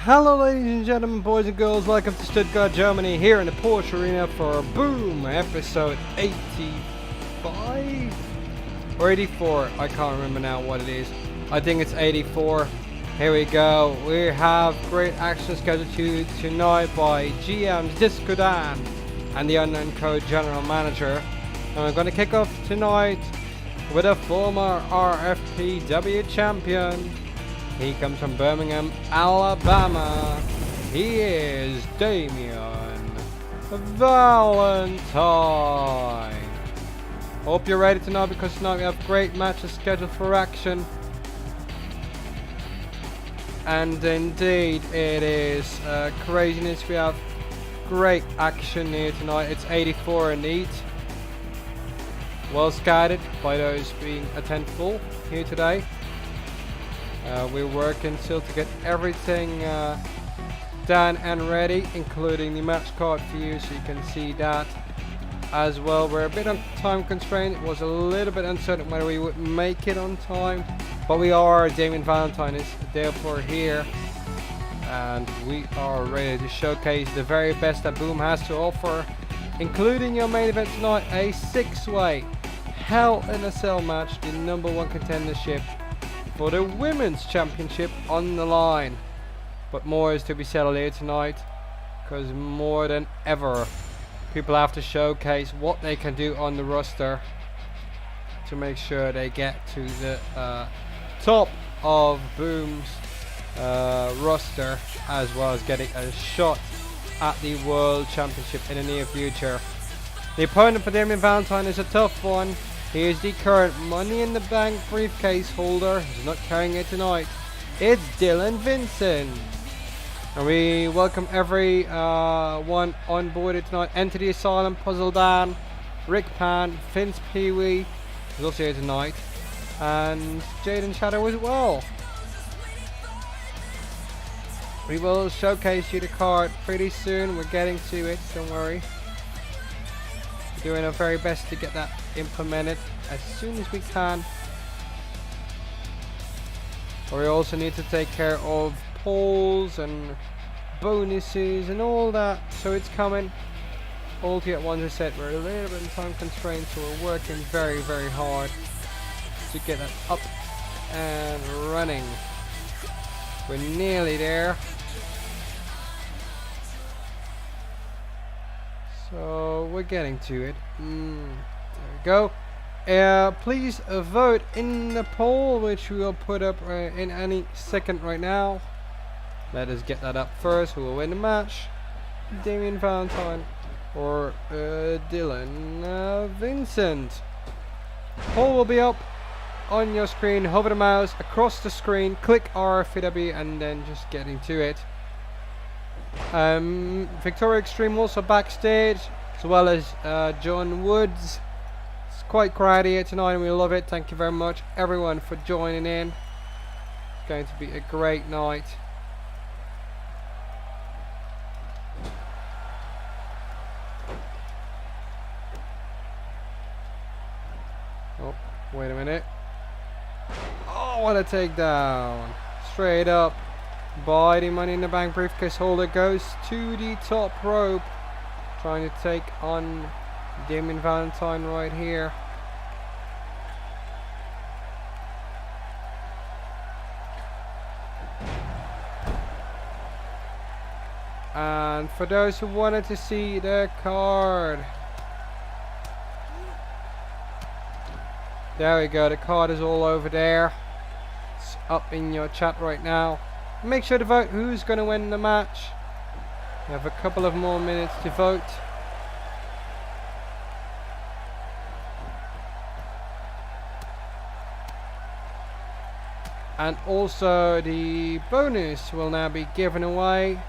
Hello ladies and gentlemen, boys and girls, welcome to Stuttgart, Germany, here in the Porsche Arena for Boom, episode 85? Or 84, I can't remember now what it is. I think it's 84. Here we go, we have great action scheduled tonight by GMs Discodan and the Unknown Code General Manager. And we're going to kick off tonight with a former RFPW champion. He comes from Birmingham, Alabama. He is Damian Valentine. Hope you're ready tonight, because tonight we have great matches scheduled for action. And indeed it is craziness. We have great action here tonight. It's 84 indeed. Well scouted by those being attendful here today. We're working still to get everything done and ready, including the match card for you, so you can see that as well. We're a bit on time constraint. It was a little bit uncertain whether we would make it on time, but we are. Damian Valentine is therefore here, and we are ready to showcase the very best that Boom has to offer, including your main event tonight, a 6-way Hell in a Cell match, the #1 contendership for the Women's Championship on the line. But more is to be settled here tonight, because more than ever people have to showcase what they can do on the roster to make sure they get to the top of Boom's roster, as well as getting a shot at the World Championship in the near future. The opponent for Damian Valentine is a tough one. He is the current Money in the Bank briefcase holder. He's not carrying it tonight. It's Vincent. And we welcome every one on board it tonight. Enter the Asylum, Puzzle Dan, Rick Pan, Vince Pee-wee is also here tonight. And Jaden Shadow as well. We will showcase you the card pretty soon. We're getting to it, don't worry. Doing our very best to get that implemented as soon as we can. We also need to take care of polls and bonuses and all that, so it's coming all to at once. I said we're a little bit in time constraints, so we're working very hard to get that up and running. We're nearly there. So we're getting to it. There we go. Please vote in the poll, which we will put up in any second right now. Let us get that up first. Who will win the match? Damian Valentine or Vincent? Poll will be up on your screen. Hover the mouse across the screen, click RFPW, and then just getting to it. Victoria Extreme also backstage, as well as John Woods. It's quite crowded here tonight and we love it. Thank you very much everyone for joining in. It's going to be a great night. Oh, wait a minute. Oh, what a takedown. Straight up by the Money in the Bank briefcase holder, goes to the top rope, trying to take on Damian Valentine right here. And for those who wanted to see the card, there we go, the card is all over there. It's up in your chat right now. Make sure to vote who's going to win the match. We have a couple of more minutes to vote. And also the bonus will now be given away.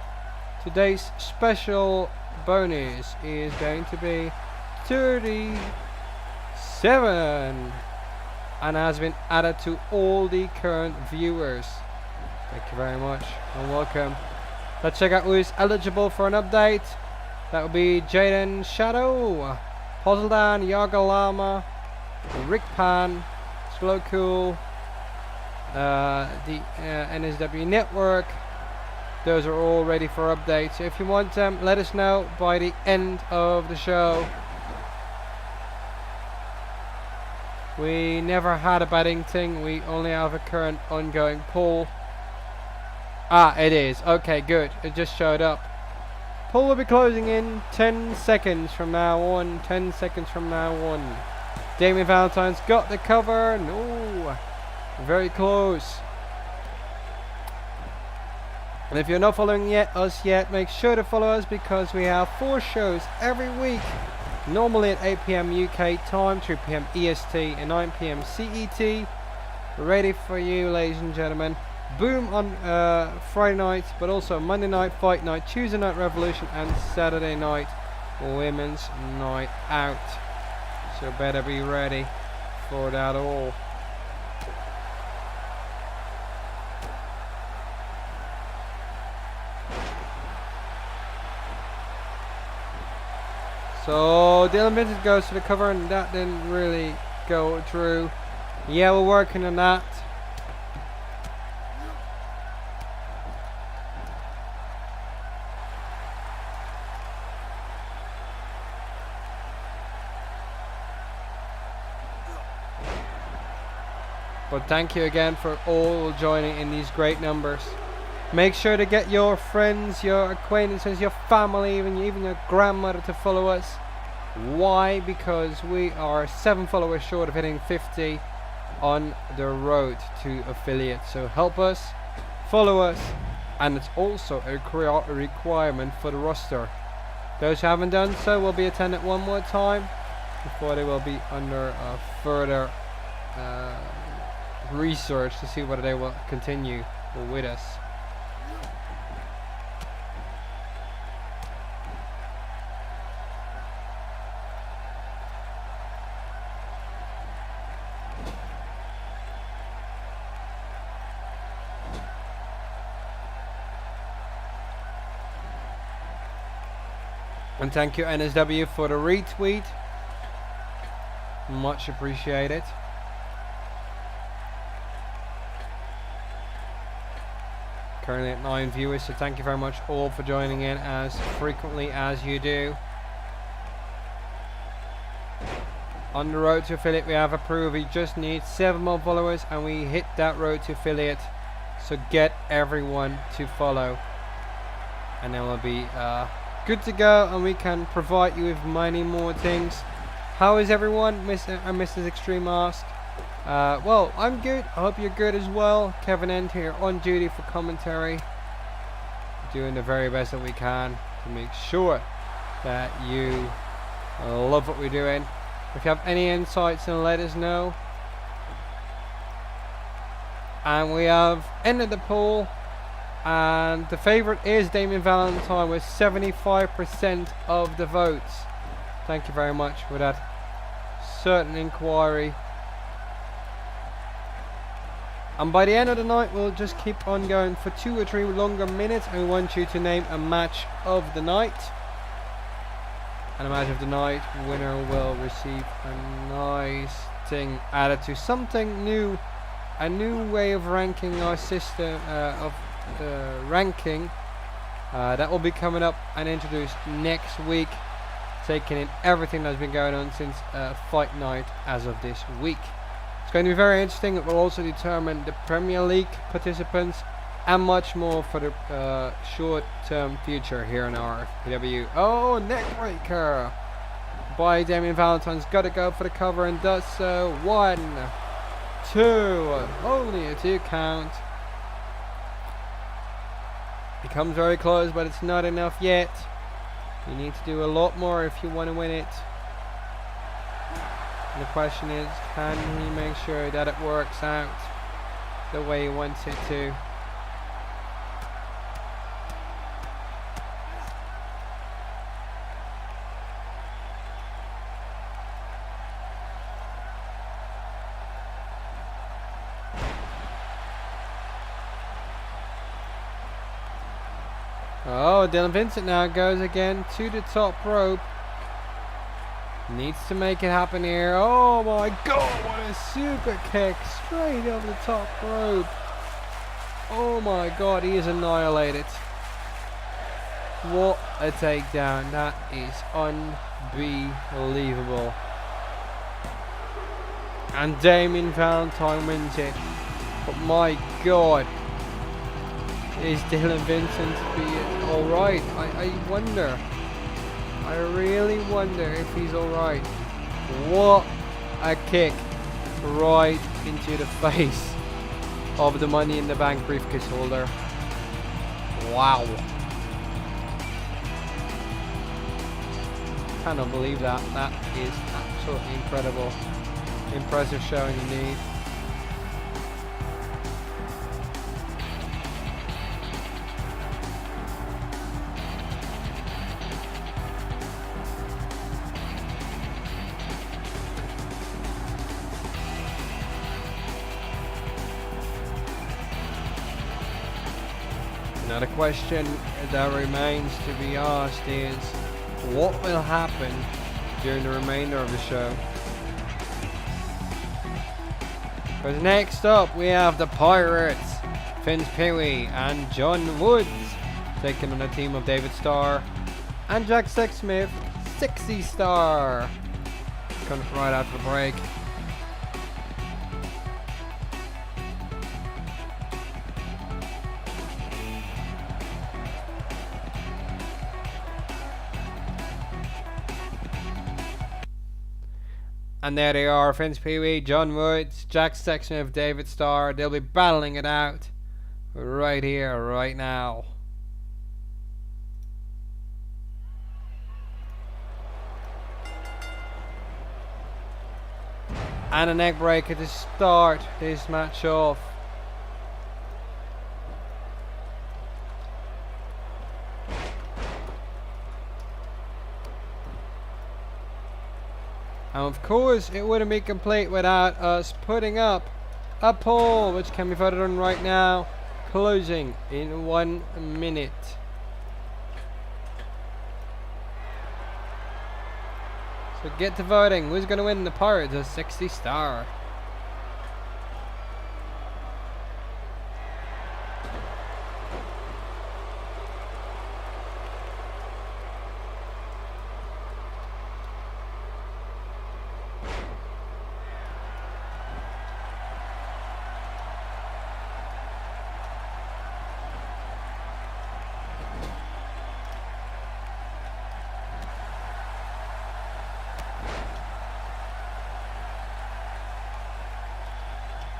Today's special bonus is going to be 37 and has been added to all the current viewers. Thank you very much and welcome. Let's check out who is eligible for an update. That will be Jaden Shadow, Puzzle Dan, Yaga Lama, Rick Pan, Slow Cool, the NSW Network, Those are all ready for updates. So if you want them, let us know by the end of the show. We never had a betting thing. We only have a current ongoing poll. Ah, it is. Okay, good. It just showed up. Poll will be closing in 10 seconds from now on. 10 seconds from now on. Damien Valentine's got the cover. No. Very close. And if you're not following us yet, make sure to follow us because we have 4 shows every week. Normally at 8 PM UK time, 3 PM EST and 9 PM CET. Ready for you, ladies and gentlemen. Boom on Friday night, but also Monday night Fight Night, Tuesday night Revolution, and Saturday night Women's Night Out. So better be ready for that all. So Vincent goes to the cover, and that didn't really go through. Yeah, we're working on that. But thank you again for all joining in these great numbers. Make sure to get your friends, your acquaintances, your family, even your grandmother to follow us. Why? Because we are 7 followers short of hitting 50 on the road to affiliate. So help us, follow us, and it's also a requirement for the roster. Those who haven't done so will be attended one more time before they will be under further research to see whether they will continue with us. And thank you NSW for the retweet, much appreciated. Currently at 9 viewers, so thank you very much all for joining in as frequently as you do. On the road to affiliate we have approved. We just need 7 more followers and we hit that road to affiliate. So get everyone to follow and then we'll be good to go and we can provide you with many more things. How is everyone? Mr. and Mrs. Extreme asked. Well, I'm good. I hope you're good as well. Kevin End here on duty for commentary. Doing the very best that we can to make sure that you love what we're doing. If you have any insights, then let us know. And we have ended the poll. And the favourite is Damian Valentine with 75% of the votes. Thank you very much for that certain inquiry. And by the end of the night we'll just keep on going for 2 or 3 longer minutes and we want you to name a match of the night. And a match of the night winner will receive a nice thing added to something new. A new way of ranking our system of ranking that will be coming up and introduced next week, taking in everything that's been going on since Fight Night as of this week. It's going to be very interesting. It will also determine the Premier League participants and much more for the short-term future here in RFPW. Oh, neckbreaker by Damian Valentine's got to go for the cover and does so. 1, 2, only a 2 count. Becomes very close, but it's not enough yet. You need to do a lot more if you want to win it. And the question is, can he make sure that it works out the way he wants it to? Oh, Vincent now goes again to the top rope. Needs to make it happen here. Oh my god, what a super kick straight over the top rope. Oh my god, he is annihilated. What a takedown. That is unbelievable. And Damien Valentine wins it. But my God, is Dylan Vincent be alright? I wonder. I really wonder if he's alright. What a kick right into the face of the Money in the Bank briefcase holder. Wow. Cannot believe that. That is absolutely incredible. Impressive showing indeed. Now the question that remains to be asked is, what will happen during the remainder of the show? Because next up we have the Pirates, Vince Pee-wee and John Woods taking on a team of David Starr and Jack Sexsmith, 60 Starr. Coming right after the break. And there they are, Vince Pee-wee, John Woods, Jack Sexsmith, David Starr. They'll be battling it out right here, right now. And a neck breaker to start this match off. And of course it wouldn't be complete without us putting up a poll which can be voted on right now, closing in 1 minute. So get to voting. Who's going to win, the Pirates or 60 Starr?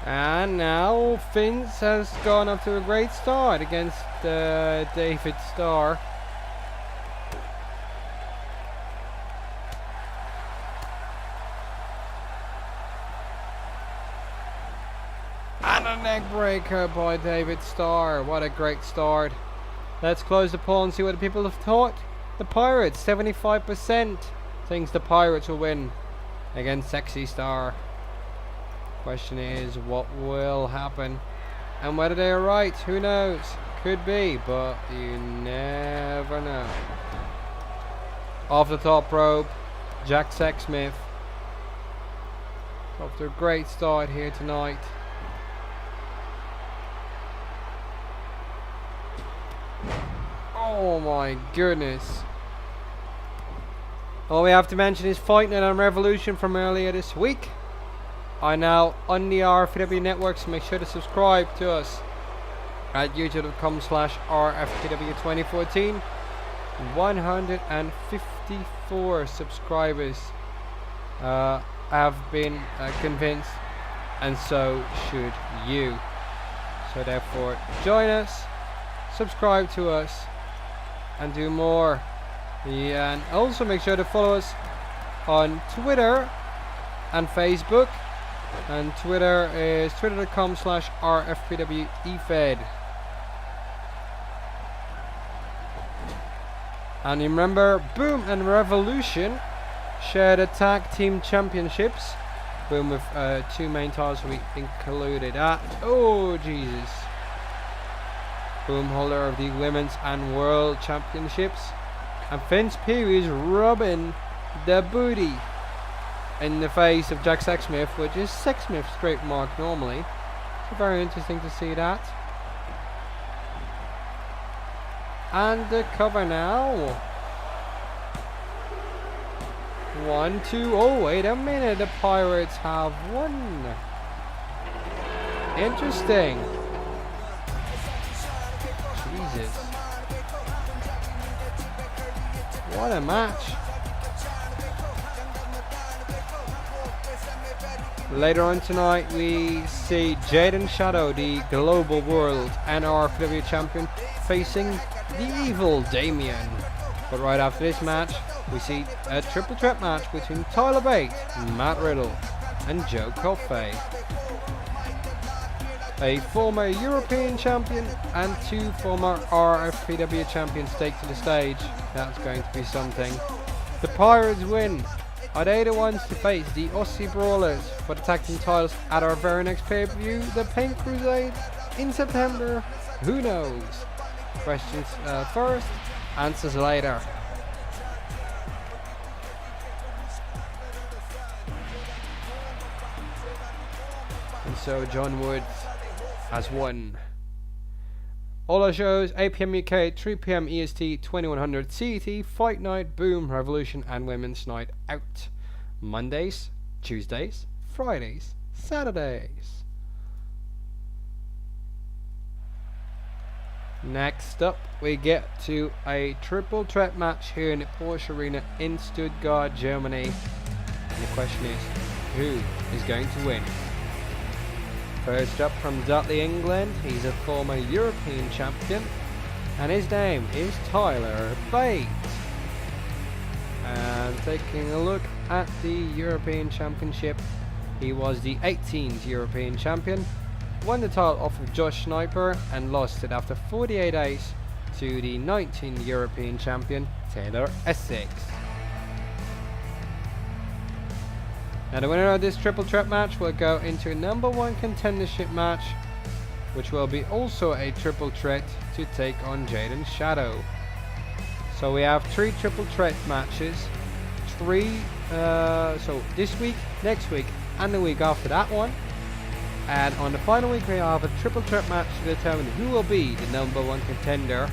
And now Vince has gone up to a great start against David Starr. And a neck breaker by David Starr. What a great start. Let's close the poll and see what the people have thought. The Pirates, 75% thinks the Pirates will win against 60 Starr. Question is, what will happen? And whether they are right, who knows? Could be, but you never know. Off the top rope, Jack Sexsmith. After a great start here tonight. Oh my goodness. All we have to mention is Fight Night on Revolution from earlier this week are now on the RFPW network, so make sure to subscribe to us at youtube.com/RFPW2014. 154 subscribers have been convinced, and so should you. So therefore, join us, subscribe to us, and do more. Yeah, and also make sure to follow us on Twitter and Facebook. And Twitter is twitter.com/RFPWEFed. And remember, Boom and Revolution share the tag team championships. Boom with 2 main titles we included at. Oh Jesus! Boom holder of the women's and world championships. And Vince Pee-wee is rubbing the booty in the face of Jack Sexsmith, which is Sexsmith's trademark normally. So very interesting to see that. undercover now. 1-2. Oh, wait a minute. The Pirates have won. Interesting. Jesus. What a match. Later on tonight, we see Jaden Shadow, the Global World and RFPW champion, facing the evil Damian. But right after this match, we see a triple threat match between Tyler Bate, Matt Riddle, and Joe Coffey. A former European champion and 2 former RFPW champions take to the stage. That's going to be something. The Pirates win. Are they the ones to face the Aussie Brawlers for the tag team titles at our very next pay-per-view, the Pain Crusade, in September? Who knows? Questions first, answers later. And so John Woods has won. All our shows, 8 PM UK, 3 PM EST, 2100 CET, Fight Night, Boom, Revolution and Women's Night Out. Mondays, Tuesdays, Fridays, Saturdays. Next up, we get to a triple threat match here in the Porsche Arena in Stuttgart, Germany. And the question is, who is going to win? First up from Dudley, England, he's a former European champion, and his name is Tyler Bate. And taking a look at the European Championship, he was the 18th European champion, won the title off of Josh Sniper, and lost it after 48 days to the 19th European champion, Taylor Essex. Now the winner of this triple threat match will go into a #1 contendership match, which will be also a triple threat to take on Jaden Shadow. So we have 3 triple threat matches, so this week, next week and the week after that one. And on the final week we have a triple threat match to determine who will be the #1 contender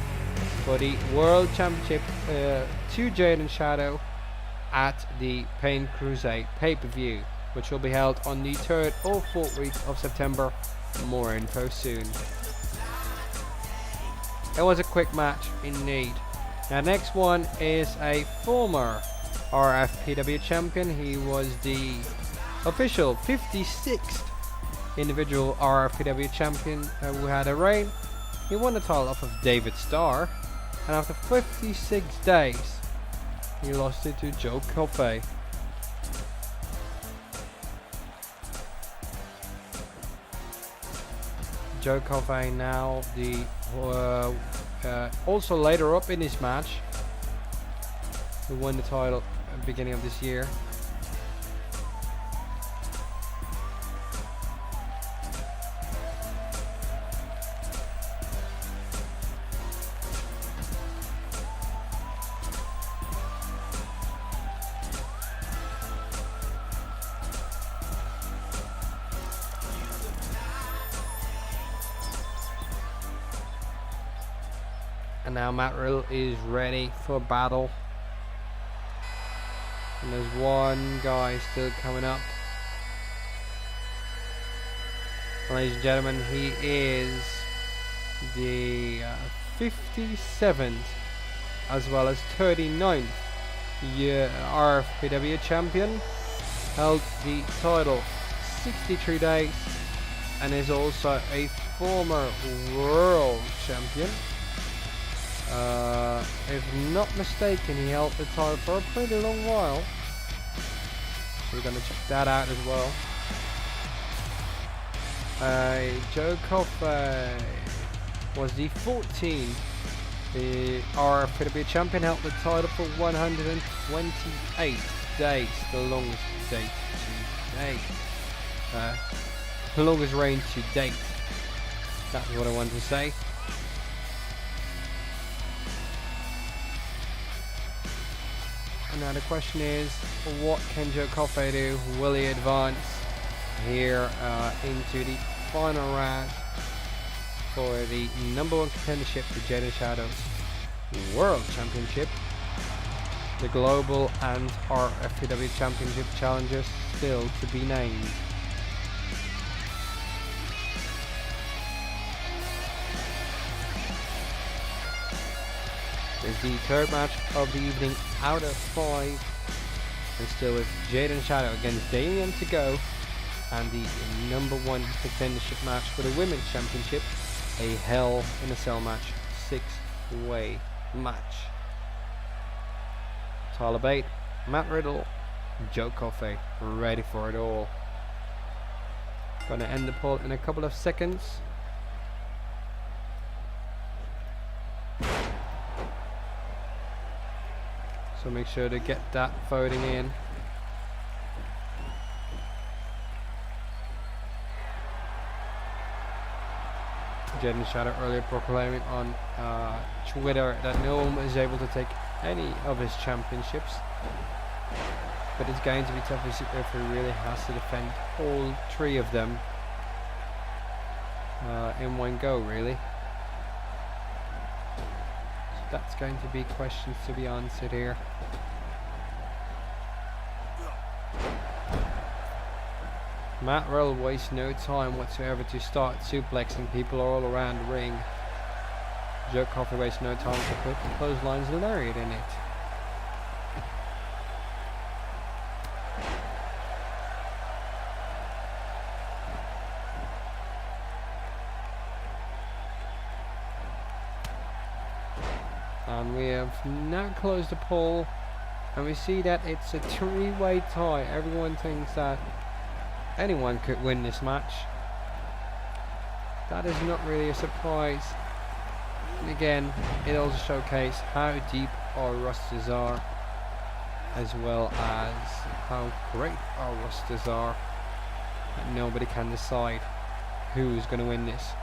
for the World Championship to Jaden Shadow at the Pain Crusade pay-per-view, which will be held on the 3rd or 4th week of September. More info soon. It was a quick match indeed. Now next one is a former RFPW champion. He was the official 56th individual RFPW champion who had a reign. He won the title off of David Starr, and after 56 days he lost it to Joe Coffey. Joe Coffey now the also later up in this match, who won the title at the beginning of this year. And now Matt Riddle is ready for battle. And there's one guy still coming up. Ladies and gentlemen, he is the 57th as well as 39th RFPW champion. Held the title 63 days and is also a former world champion. If not mistaken, he held the title for a pretty long while. So we're going to check that out as well. Joe Coffey was the 14th. The RFPW champion held the title for 128 days, the longest date to date. The longest reign to date. That's what I wanted to say. Now the question is, what can Joe Coffey do? Will he advance here into the final round for the #1 contendership for Jaden Shadows? World Championship. The Global and RFPW Championship challenges still to be named. It's the third match of the evening out of 5. And still with Jaden Shadow against Damian to go. And the #1 contendership match for the Women's Championship. A Hell in a Cell match. 6-way match. Tyler Bate, Matt Riddle, Joe Coffey, ready for it all. Gonna end the poll in a couple of seconds. So make sure to get that voting in. Jaden Shadow earlier proclaiming on Twitter that no one is able to take any of his championships, but it's going to be tough if he really has to defend all 3 of them in one go, really. So that's going to be questions to be answered here. Matt Riddle wastes no time whatsoever to start suplexing people all around the ring. Joe Coffey wastes no time to put the clotheslines lariat in it. And we have now closed the poll, and we see that it's a 3-way tie. Everyone thinks that anyone could win this match. That is not really a surprise. And again, it also showcases how deep our rosters are, as well as how great our rosters are. And nobody can decide who's going to win this.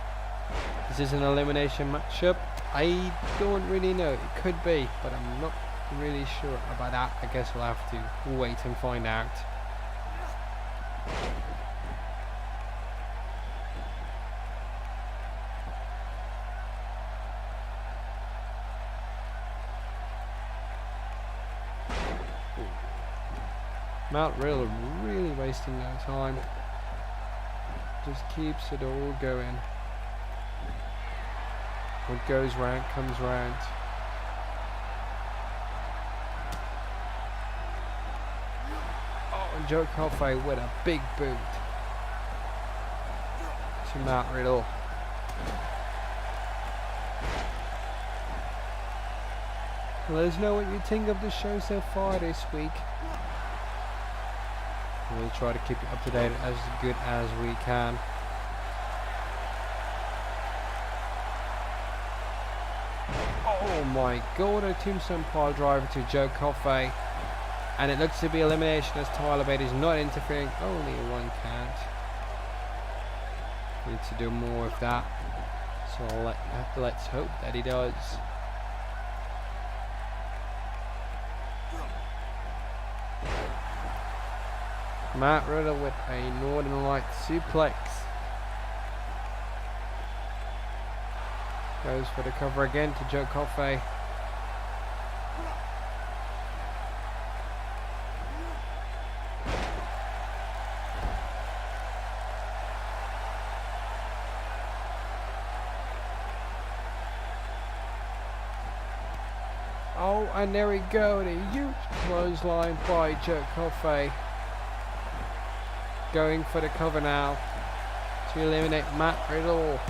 This is an elimination matchup. I don't really know. It could be, but I'm not really sure about that. I guess we'll have to wait and find out. Matt Riddle really wasting no time. Just keeps it all going. What goes round comes round. Oh, and Joe Coffey with a big boot to Matt Riddle. Let us know what you think of the show so far this week. We'll try to keep it up to date as good as we can. Oh my god, a tombstone pile driver to Joe Coffey. And it looks to be elimination as Tyler Bate is not interfering. Only one count. Need to do more of that. So let's hope that he does. Matt Riddle with a Northern Light suplex. Goes for the cover again to Joe Coffey. Oh, and there we go. The huge clothesline by Joe Coffey. Going for the cover now to eliminate Matt Riddle.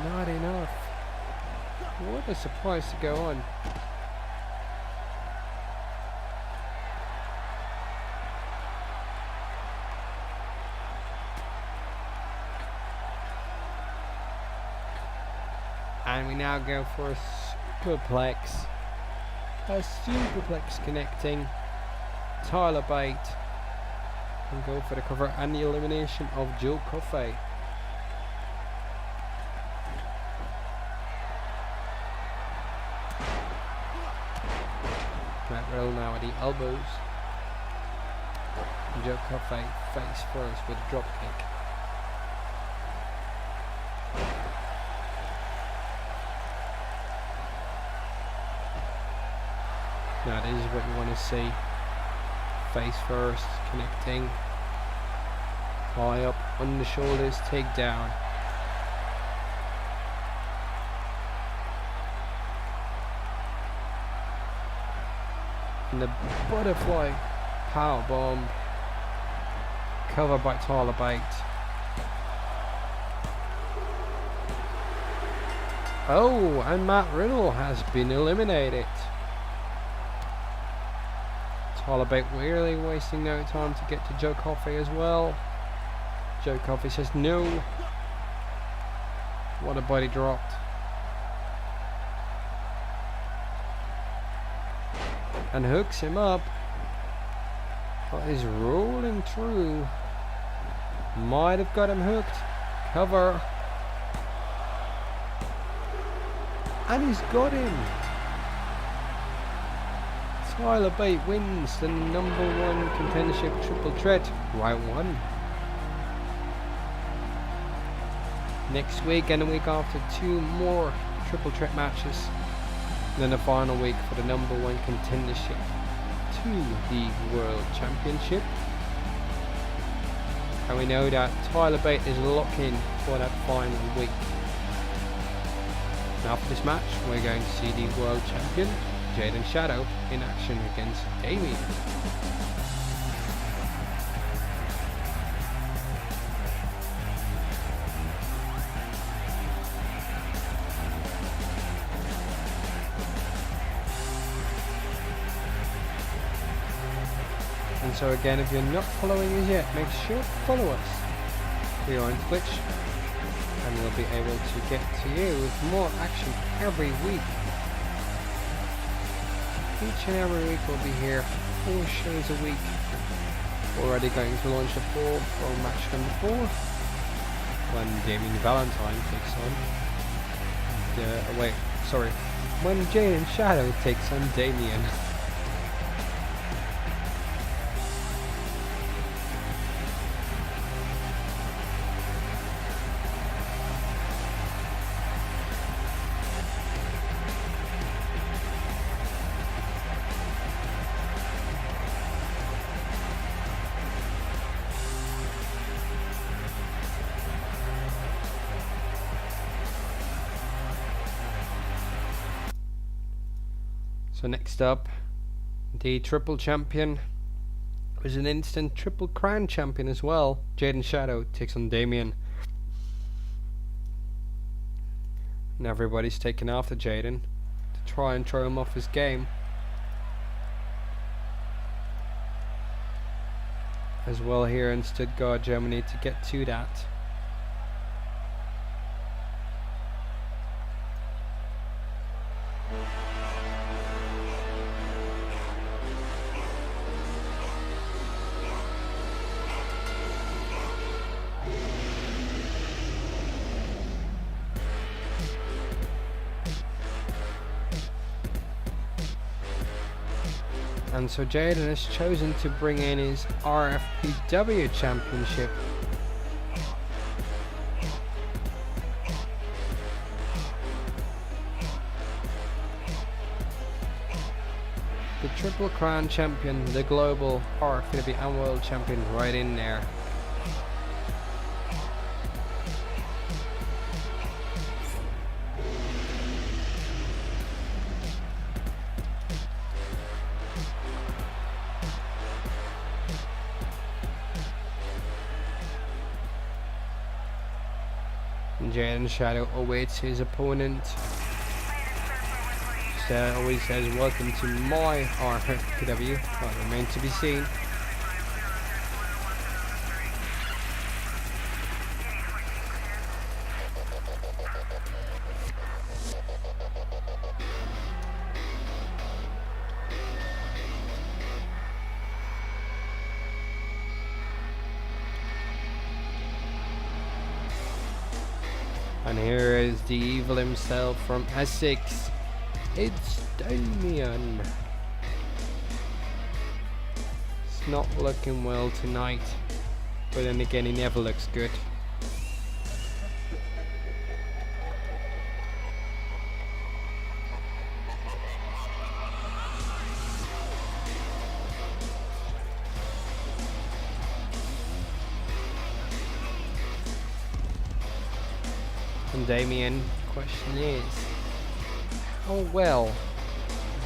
Not enough. What a surprise to go on. And we now go for a superplex. A superplex connecting Tyler Bate. And go for the cover and the elimination of Joe Coffey. Matt Riddle now at the elbows. And Joe Coffey face first with a drop kick. That is what you want to see. Face first, connecting. High up on the shoulders, take down. And the butterfly power bomb. Covered by Bate. Oh, and Riddle has been eliminated. Bate really wasting no time to get to Coffey as well. Coffey says no. What a body dropped. And hooks him up. But he's rolling through. Might have got him hooked. Cover. And he's got him. Bate wins the #1 contendership triple threat. Round 1. Next week and the week after, 2 more triple threat matches. And then the final week for the #1 contendership to the World Championship. And we know that Bate is locked in for that final week. Now for this match, we're going to see the World Champion, Jaden Shadow, in action against Damian. And so again, if you're not following us yet, make sure to follow us. We are on Twitch, and we'll be able to get to you with more action every week. Each and every week we'll be here, 4 shows a week. Already going to launch the 4th or match #4 when Damian Valentine takes on when Jaden Shadow takes on Damian. So next up, the triple champion, who's an instant triple crown champion as well. Jaden Shadow takes on Damien. And everybody's taking after Jaden to try and throw him off his game. As well here in Stuttgart, Germany, to get to that. And so Jaden has chosen to bring in his RFPW championship. The Triple Crown champion, the global RFPW and world champion right in there. Jaden Shadow awaits his opponent. Always says, "Welcome to my RFPW." Well, remains to be seen. And here is the evil himself from Essex. It's Damian. It's not looking well tonight, but then again, he never looks good. Damien, question is, how well do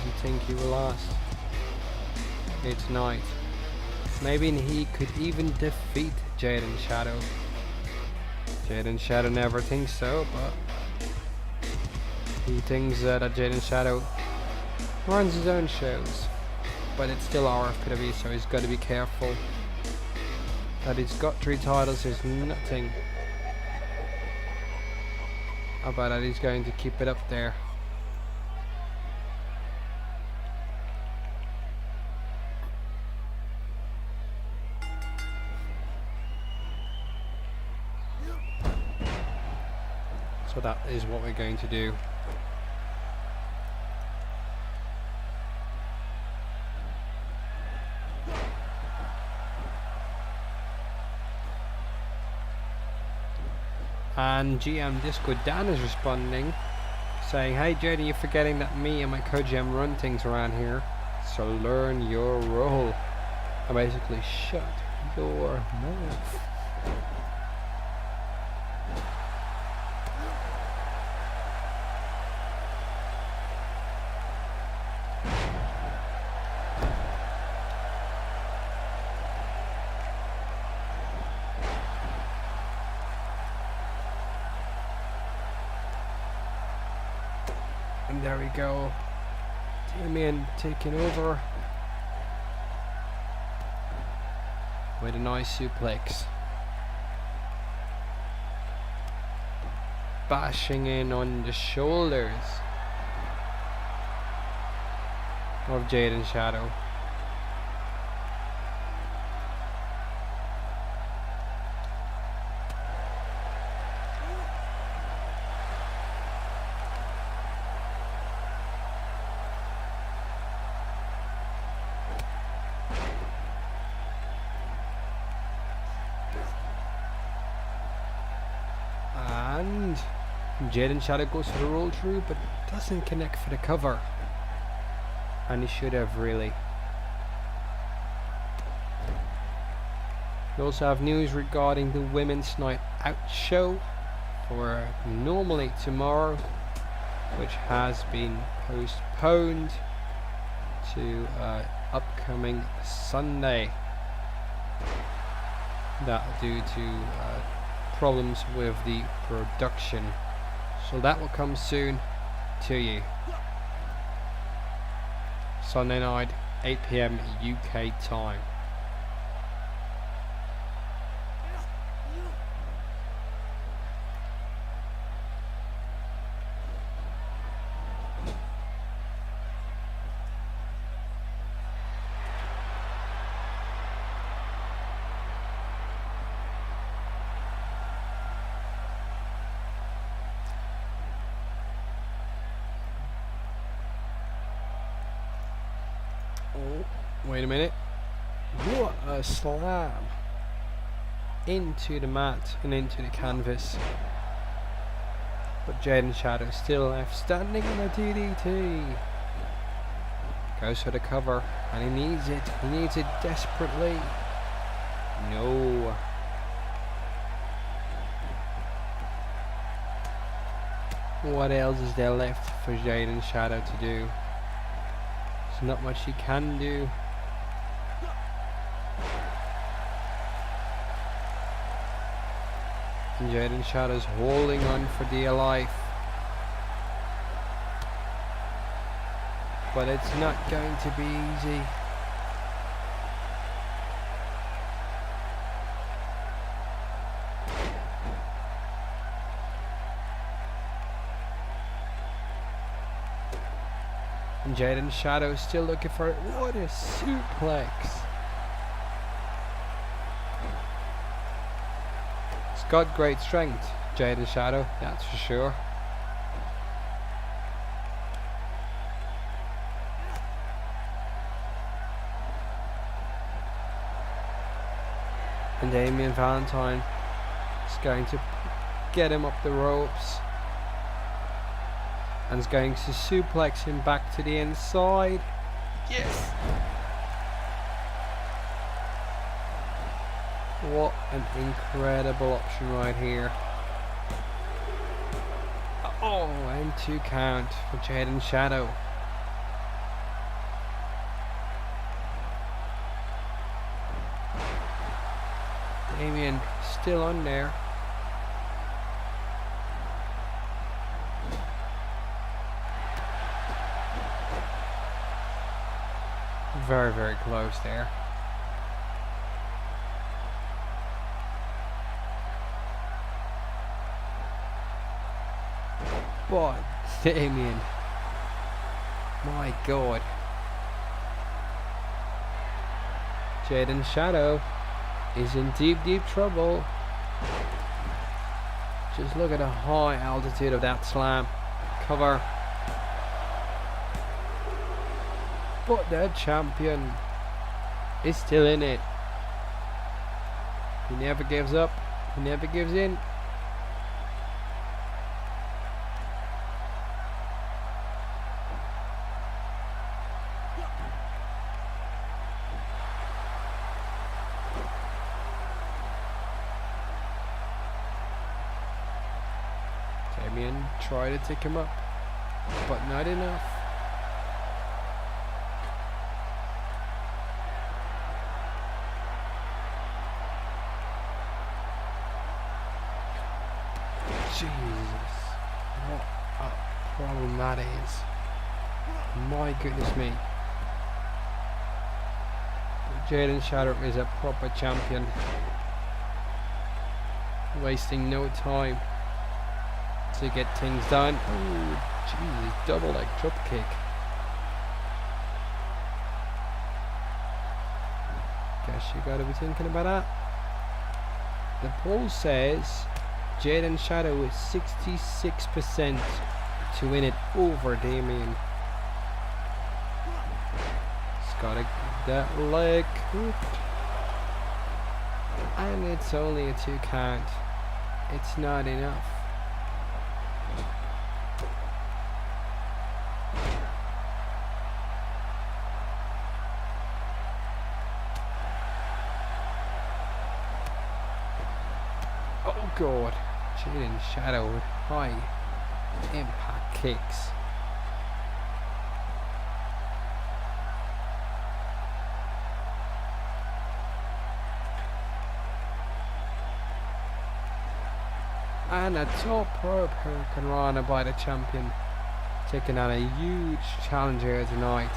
you think he will last here tonight? Maybe he could even defeat Jaden Shadow. Jaden Shadow never thinks so, but he thinks that Jaden Shadow runs his own shows. But it's still RFPW, so he's got to be careful. That he's got 3 titles is nothing about that he's going to keep it up there. So that is what we're going to do. And GM Discord Dan is responding, saying, "Hey Jaden, you're forgetting that me and my co-GM run things around here, so learn your role." I basically shut your mouth. And there we go. Damien taking over with a nice suplex. Bashing in on the shoulders of Jaden Shadow. And Jaden Shadow goes for the roll through, but doesn't connect for the cover. And he should have, really. We also have news regarding the Women's Night Out show for normally tomorrow, which has been postponed to upcoming Sunday. That due to problems with the production. So that will come soon to you. Sunday night, 8 PM UK time. Wait a minute. What a slam into the mat and into the canvas. But Jaden Shadow still left standing on a DDT. Goes for the cover and he needs it. He needs it desperately. No. What else is there left for Jaden Shadow to do? There's not much he can do. And Jaden Shadow's holding on for dear life. But it's not going to be easy. And Jaden Shadow still looking for it. What a suplex. Got great strength, Jaden Shadow, that's for sure. And Damian Valentine is going to get him up the ropes and is going to suplex him back to the inside. Yes! What an incredible option right here. Oh, and 2 count for Jaden Shadow. Damien still on there. Very, very close there. But Damien, my God. Jaden Shadow is in deep, deep trouble. Just look at the high altitude of that slam. Cover. But the champion is still in it. He never gives up. He never gives in. Damian tried to take him up, but not enough. Jesus, what a problem that is. My goodness me. Jaden Shadow is a proper champion. Wasting no time to get things done. Oh, Jesus, double leg drop kick. Guess you gotta be thinking about that. The poll says Jaden Shadow is 66% to win it over Damien. He's gotta get that leg hooked. And it's only a 2 count. It's not enough. Oh God, Jaden Shadow with high impact kicks. And a top rope hurricane runner by the champion, taking on a huge challenger tonight.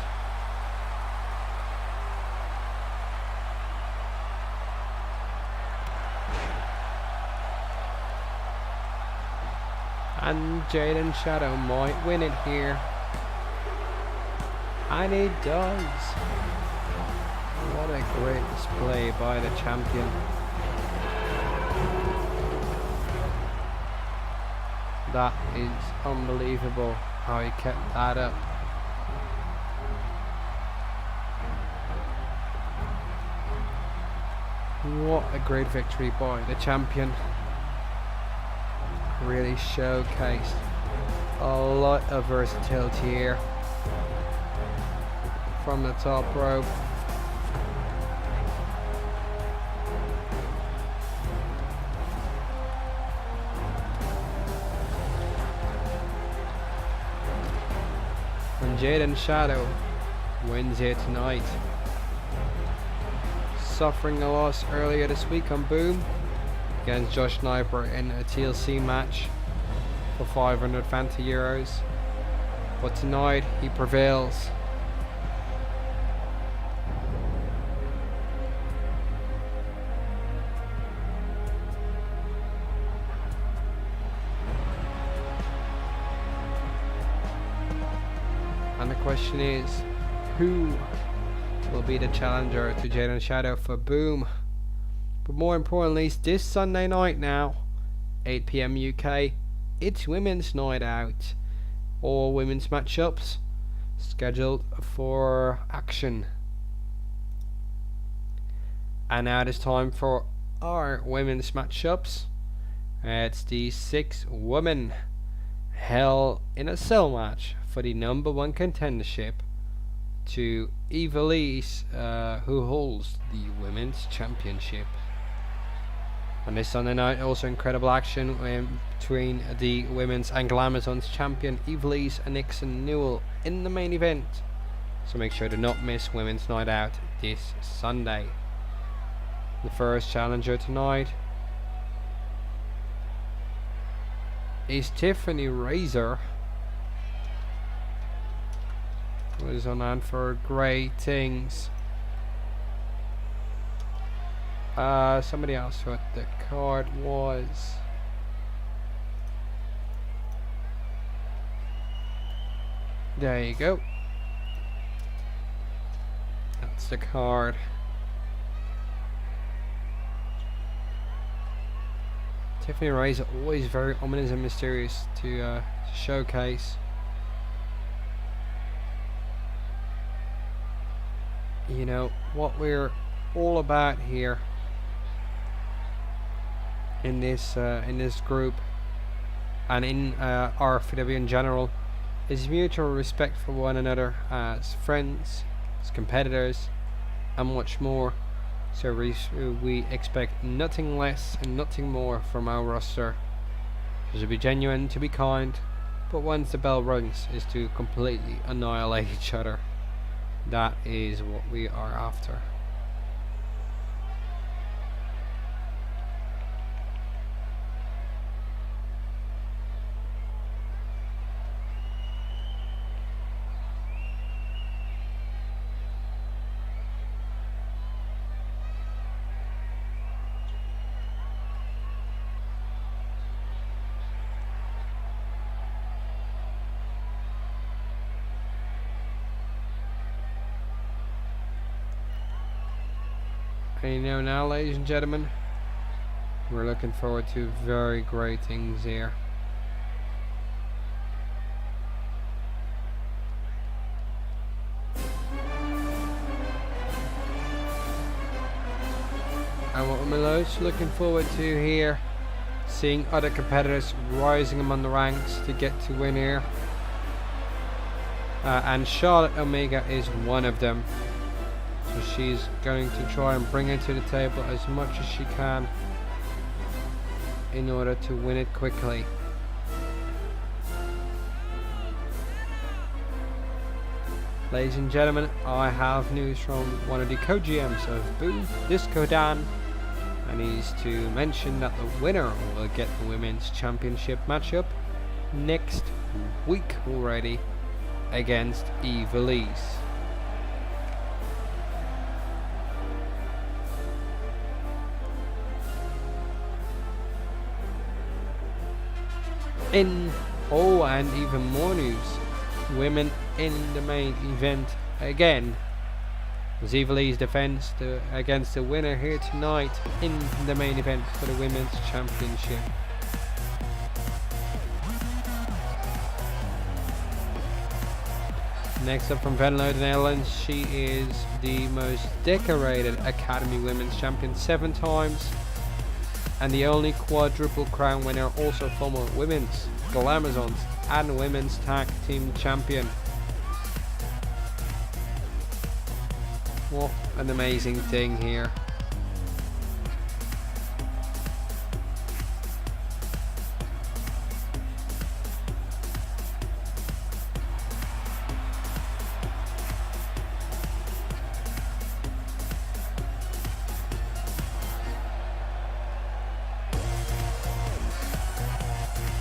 And Jaden Shadow might win it here. And he does. What a great display by the champion. That is unbelievable how he kept that up. What a great victory by the champion. Really showcased a lot of versatility here. From the top rope. And Jaden Shadow wins it tonight. Suffering a loss earlier this week on Boom against Josh Sniper in a TLC match for 500 Fanta euros. But tonight he prevails. And the question is, who will be the challenger to Jaden Shadow for Boom? But more importantly, this Sunday night now, 8 PM UK, it's Women's Night Out. All women's matchups scheduled for action. And now it is time for our women's matchups. It's the 6-woman Hell in a Cell match for the #1 contendership to Evilise, who holds the women's championship. On this Sunday night, also incredible action between the women's and Glamazon's champion Evelise and Nixon Newell in the main event. So make sure to not miss Women's Night Out this Sunday. The first challenger tonight is Tiffany Razor, who is on hand for great things. Somebody else what the card was. There you go. That's the card. Tiffany Razor, always very ominous and mysterious to showcase. You know what we're all about here in this group and in RFPW in general is mutual respect for one another as friends, as competitors, and much more. So we expect nothing less and nothing more from our roster. To be genuine, to be kind, but once the bell rings is to completely annihilate each other. That is what we are after. And you know now, ladies and gentlemen, we're looking forward to very great things here. And what we're most looking forward to here, seeing other competitors rising among the ranks to get to win here. And Charlotte Omega is one of them. So she's going to try and bring it to the table as much as she can in order to win it quickly. Ladies and gentlemen, I have news from one of the co-GMs of Boom, Disco Dan, and he's to mention that the winner will get the Women's Championship matchup next week already against Evelise. And even more news, women in the main event again. Evelise defends against the winner here tonight in the main event for the Women's Championship. Next up from Venlo, the Netherlands, she is the most decorated Academy Women's Champion 7 times. And the only quadruple crown winner, also former Women's, Glamazons and Women's Tag Team Champion. What an amazing thing here.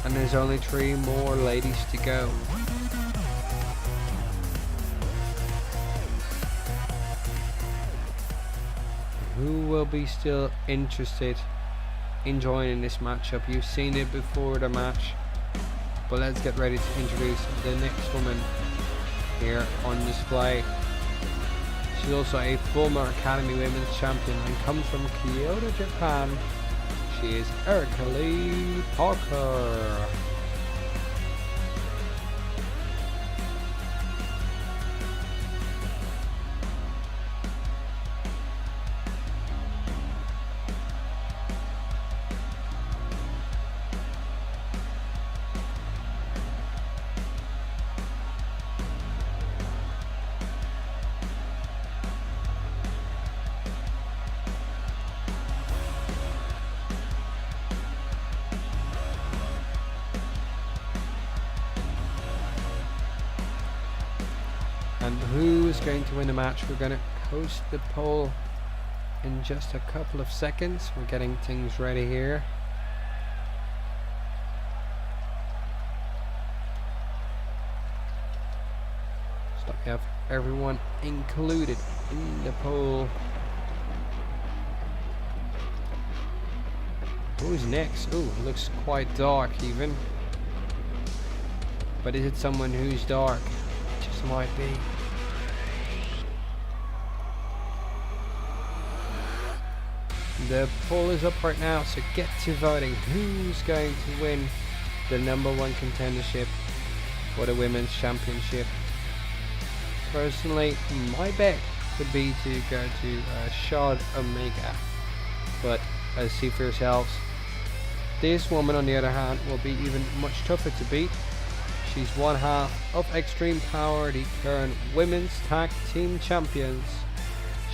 And there's only 3 more ladies to go. Who will be still interested in joining this matchup? You've seen it before the match, but let's get ready to introduce the next woman here on display. She's also a former Academy Women's Champion and comes from Kyoto, Japan. She is Erica Lee Parker. who's going to win the match. We're going to post the poll in just a couple of seconds. We're getting things ready here. So we have everyone included in the poll. Who's next? Oh, it looks quite dark even. But is it someone who's dark? It just might be. The poll is up right now, so get to voting. Who's going to win the #1 contendership for the women's championship? Personally, my bet would be to go to Shad Omega, but see for yourselves. This woman, on the other hand, will be even much tougher to beat. She's one half of Extreme Power, the current women's tag team champions.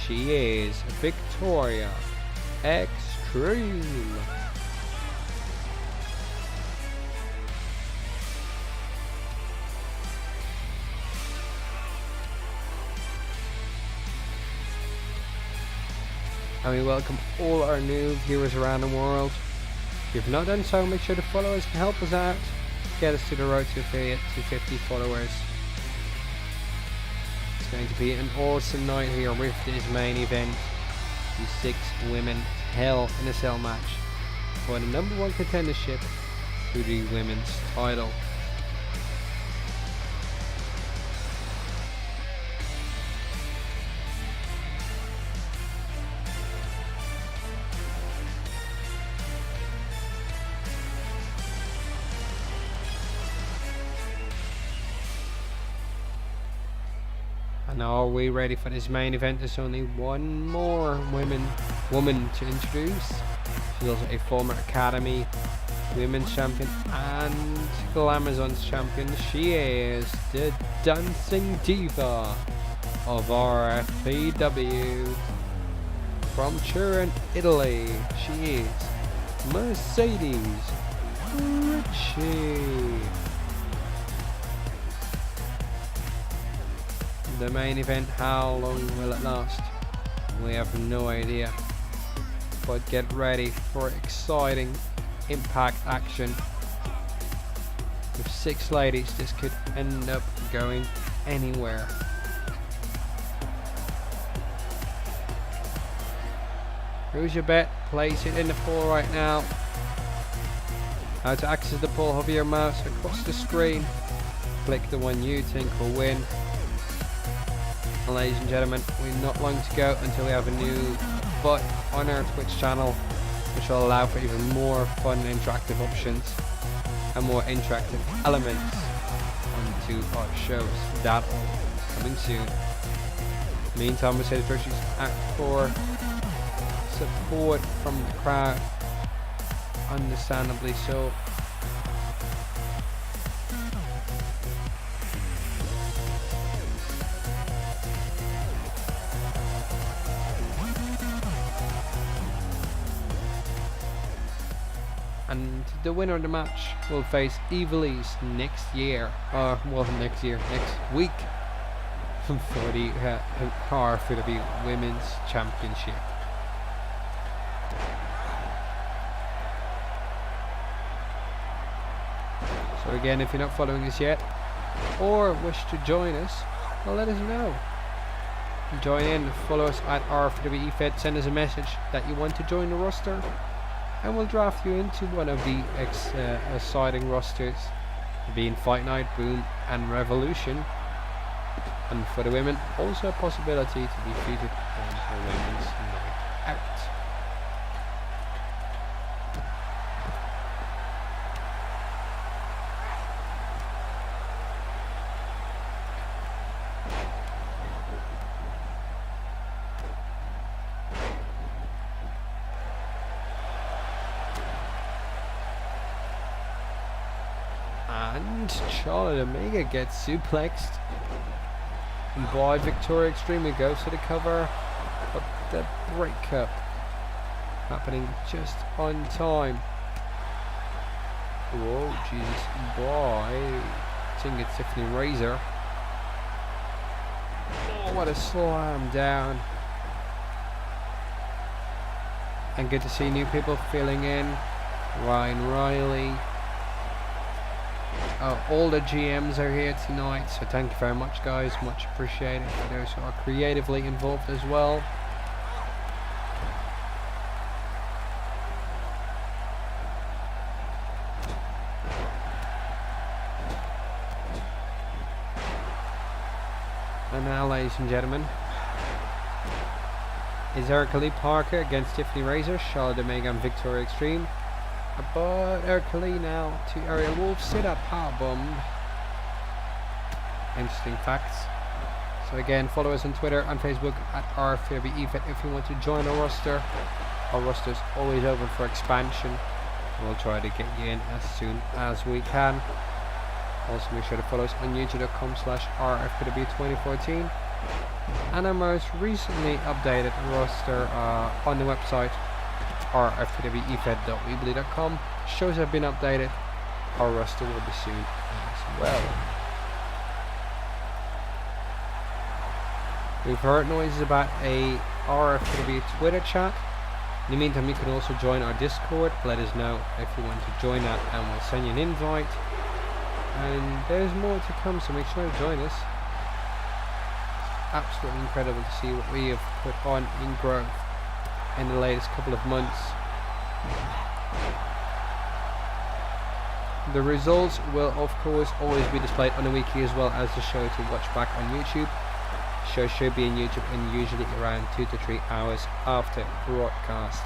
She is Victoria Extreme. And we welcome all our new viewers around the world. If you've not done so, make sure to follow us and help us out. Get us to the road to affiliate to 50 followers. It's going to be an awesome night here with this main event. The 6 women Hell in a Cell match for the #1 contendership to the women's title. And are we ready for this main event? There's only one more woman to introduce. She's also a former Academy Women's Champion and Glamazon's Champion. She is the Dancing Diva of RFPW. From Turin, Italy, she is Mercedes Ricci. The main event, how long will it last? We have no idea. But get ready for exciting impact action. With 6 ladies, this could end up going anywhere. Who's your bet? Place it in the poll right now. How to access the poll, hover your mouse across the screen. Click the one you think will win. And ladies and gentlemen, we've not long to go until we have a new bot on our Twitch channel, which will allow for even more fun and interactive options and more interactive elements onto our shows. That all coming soon. Meantime, Mercedes Ricci's act for support from the crowd, understandably so. And the winner of the match will face Evilise next week for the RFPW Women's Championship. So again, if you're not following us yet, or wish to join us, well, let us know. Join in, follow us at RFPW EFED, send us a message that you want to join the roster, and we'll draft you into one of the exciting rosters, being Fight Night, Boom and Revolution. And for the women, also a possibility to be featured on the Women's Night Out. And Charlotte Omega gets suplexed by Victoria Extreme, who goes for the cover, but the breakup happening just on time. Whoa, Jesus, boy. I think it's Tiffany Razor. what a slam down. And good to see new people filling in. Ryan Riley. All the GMs are here tonight, so thank you very much, guys. Much appreciated for those who are creatively involved as well. And now, ladies and gentlemen, is Erica Lee Parker against Tiffany Razor, Charlotte Omega and Victoria Extreme. But Erica Lee now to Ariel Wolf, sit up powerbomb. Interesting facts. So again, follow us on Twitter and Facebook at RFPW if you want to join our roster. Our roster is always open for expansion. We'll try to get you in as soon as we can. Also make sure to follow us on youtube.com/RFPW2014 and our most recently updated roster on the website rfpwefed.weebly.com. Shows have been updated. Our roster will be soon as well. We've heard noises about a RFPW Twitter chat. In the meantime, you can also join our Discord. Let us know if you want to join that and we'll send you an invite. And there's more to come, so make sure to join us. Absolutely incredible to see what we have put on in growth in the latest couple of months. The results will of course always be displayed on the weekly as well as the show to watch back on YouTube. The show should be on YouTube and usually around 2 to 3 hours after broadcast.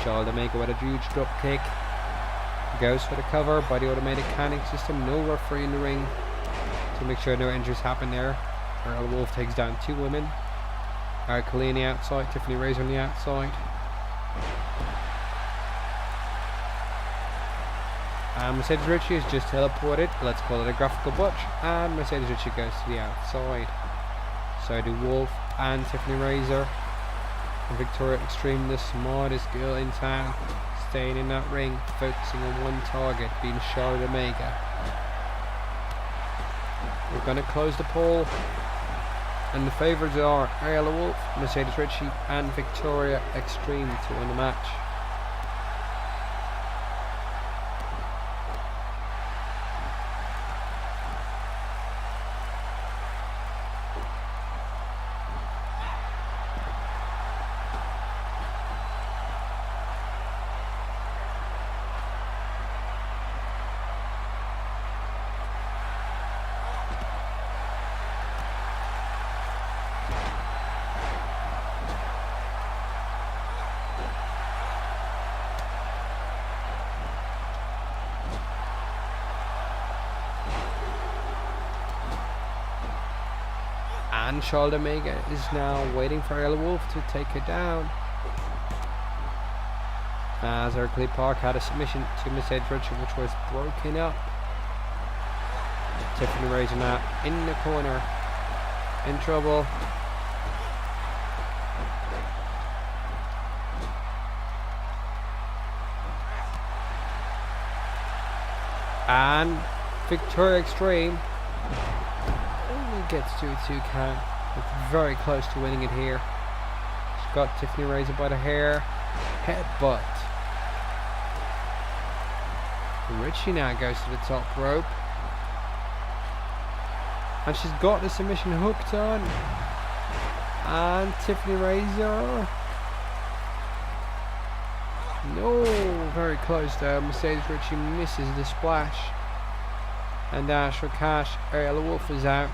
Charlotte Omega with a huge drop kick. Goes for the cover by the automated canning system. No referee in the ring to make sure no injuries happen there. Earl Wolf takes down 2 women. Erica Lee on the outside, Tiffany Razor on the outside. And Mercedes Ricci is just teleported. Let's call it a graphical botch. And Mercedes Ricci goes to the outside. So do Wolf and Tiffany Razor. And Victoria Extreme, the smartest girl in town, staying in that ring, focusing on one target, being Charlotte Omega. We're going to close the poll. And the favourites are Ariella Wolf, Mercedes Ricci and Victoria Extreme to win the match. And Charlotte Omega is now waiting for Ariella Wolf to take her down. As Erica Lee Park had a submission to Mercedes Ricci, which was broken up. Tiffany Razor now in the corner, in trouble. And Victoria Extreme gets to a 2 count. It's very close to winning it here. She's got Tiffany Razor by the hair. Headbutt. Ricci now goes to the top rope. And she's got the submission hooked on. And Tiffany Razor. No, very close there. Mercedes Ricci misses the splash. And Dash for cash. Ariella Wolf is out.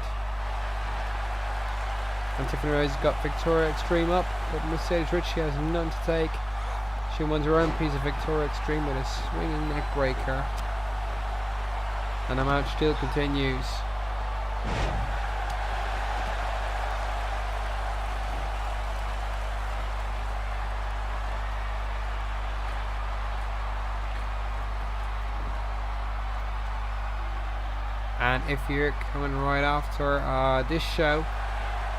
And Tiffany Razor's got Victoria Extreme up, but Mercedes Ricci has none to take. She wins her own piece of Victoria Extreme with a swinging neck breaker. And the match still continues. And if you're coming right after this show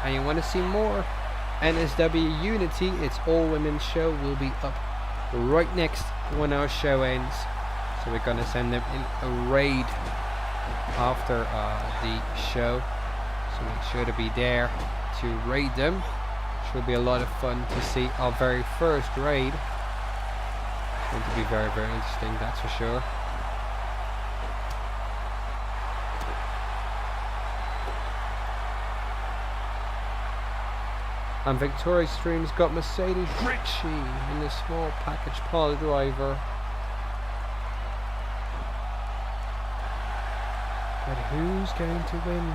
and you want to see more NSW Unity, its all women's show, will be up right next when our show ends. So we're going to send them in a raid after the show. So make sure to be there to raid them. Should be a lot of fun to see our very first raid. It's going to be very, very interesting, that's for sure. And Victoria Extreme's got Mercedes Ricci in the small package pile driver. But who's going to win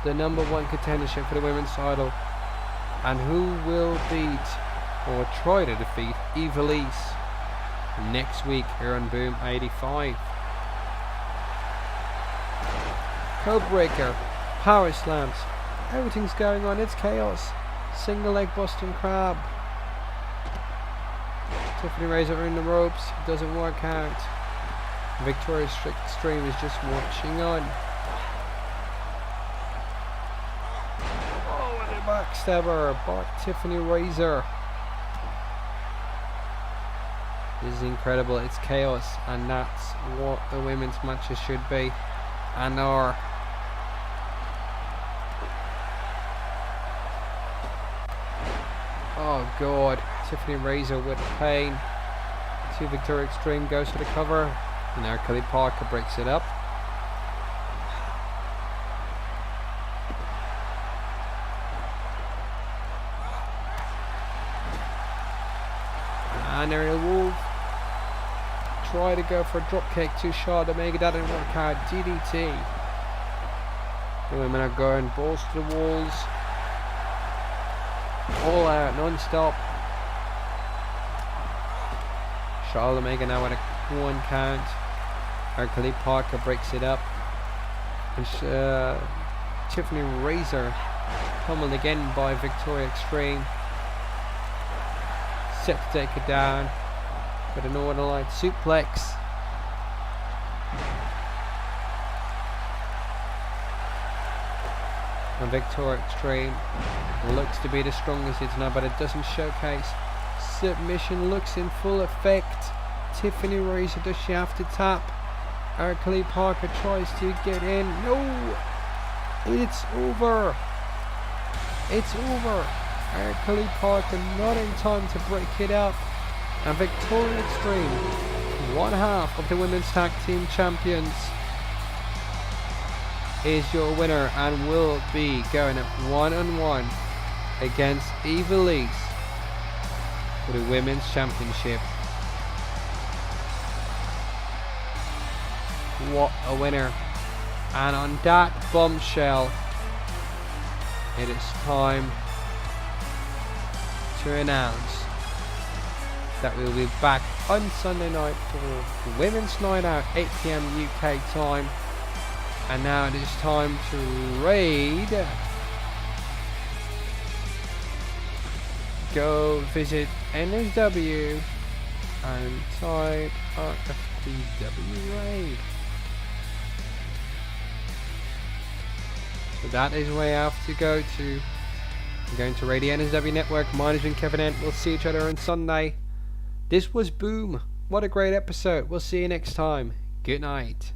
the #1 contendership for the women's title? And who will beat or try to defeat Evilise next week here on Boom 85? Codebreaker, power slams, everything's going on, it's chaos. Single leg Boston Crab. Tiffany Razor in the ropes, it doesn't work out. Victoria's Extreme is just watching on. Oh, and a backstabber by Tiffany Razor. This is incredible, it's chaos, and that's what the women's matches should be and are. Oh god, Tiffany Razor with pain. To Victoria Extreme goes for the cover. And there Kelly Parker breaks it up. And Ariel Wolf try to go for a dropkick to Charlotte Omega, that didn't work out. DDT. The women are going balls to the walls. All out, non-stop. Charlotte Omega now at a 1 count. Hercule Parker breaks it up. And Tiffany Razor pummeled again by Victoria Extreme. Set to take it down with a Northern Light suplex. And Victoria Extreme looks to be the strongest it's now, but it doesn't showcase. Submission looks in full effect. Tiffany Razor, does she have to tap? Hercule Parker tries to get in. No! It's over! It's over! Hercule Parker not in time to break it up. And Victoria Extreme, one half of the Women's Tag Team Champions, is your winner and will be going at 1-on-1 against Evilise for the Women's Championship. What a winner. And on that bombshell, it is time to announce that we'll be back on Sunday night for Women's Night Out, 8 PM UK time. And now it is time to raid. Go visit NSW and type RFPW raid. So that is where you have to go to. I'm going to raid the NSW network. Mine has been Kevin Ent. We'll see each other on Sunday. This was Boom. What a great episode. We'll see you next time. Good night.